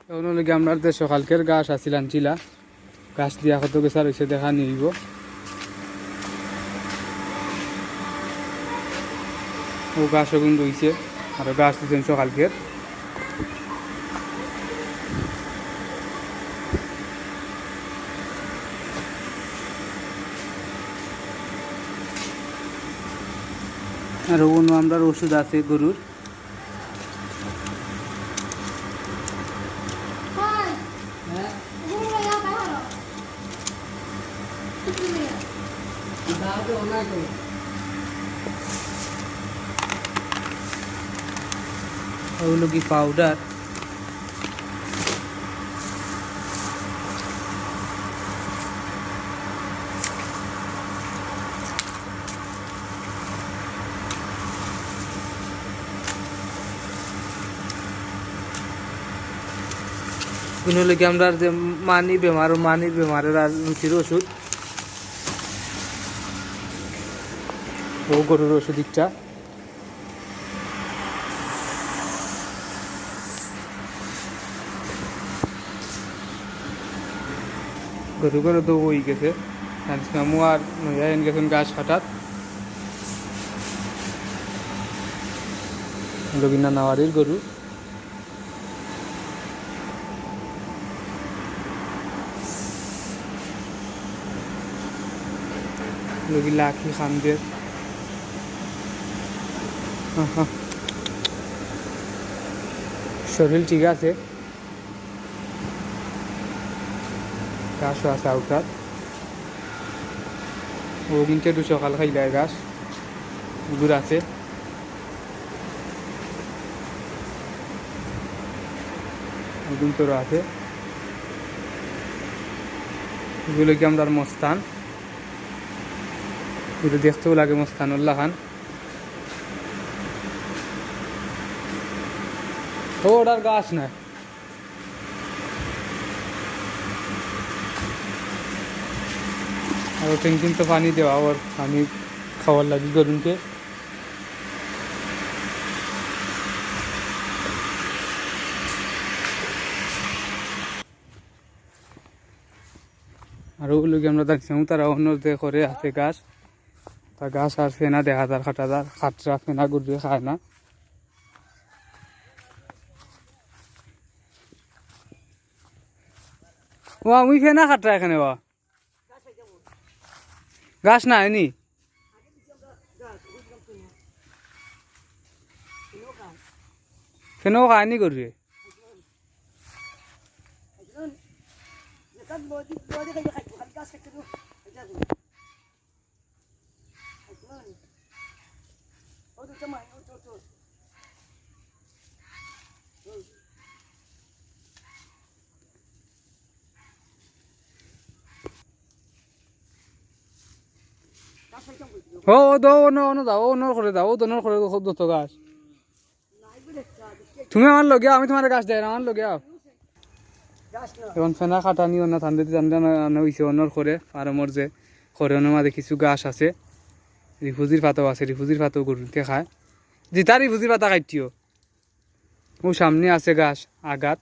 এখন লগে আমরা সকালকের গাছ আছিল আনছিলা গাছ দিয়া কত গেছা রয়েছে দেখা নিব ও গাছ ওগুন রয়েছে আর গাছ দিচ্ছেন সকালকের আর অন্য আমরা ওষুধ আছে গরুর ওগুলো কি পাউডার এগুলো কি আমরা যে মানির বেমারের আর রুচির ওষুধ ও গরুর ওষুধ একটা গরু গরু তো ওই গেছে মামু আর নইয়া এন গেছেন গাছ কাটার রবীন্দ্র নাওয়ারির গরু লগি লাখি খানদের শরীর ঠিক আছে গাছও আছে আউটার ও কিন্তু একটু সকাল খাইলায় গাছ গুড় আছে গুণ তোর আছে এগুলো কি আমরা মস্তান এগুলো দেখতেও লাগে মস্তানুল্লাহ খান ও ওটার গাছ না আর ট্যাঙ্কিন তো পানি দেওয়া ওর পানি খাওয়ার লাগি গরুনকে আর ওগুলো কি আমরা দেখছি তারা অন্য করে আছে গাছ তা গাছ আর ফেনা দেখা যার খাটাদার খাটরা ফেনা গুড়িয়ে খায় না ও আমি ফেনা খাটরা এখানে বা গাছ না হয়নি ফেনাও খায়নি গরুয়ে ও দো অন্য দাও অন্য করে দাও দোনোর করে দত গাছ তুমি আমার লগে আমি তোমার গাছ দেয় না আমার লগে এখন ফেনা খাটানি অন্য ঠান্ডা ঠান্ডা হয়েছে অন্যর করে আর আমার যে করে অন্য মাঝে কিছু গাছ আছে রিফুজির পাতাও আছে রিফুজির পাতাও গরুতে খায় যেটা রিফুজির পাতা খাইটিও ও সামনে আছে গাছ আগাত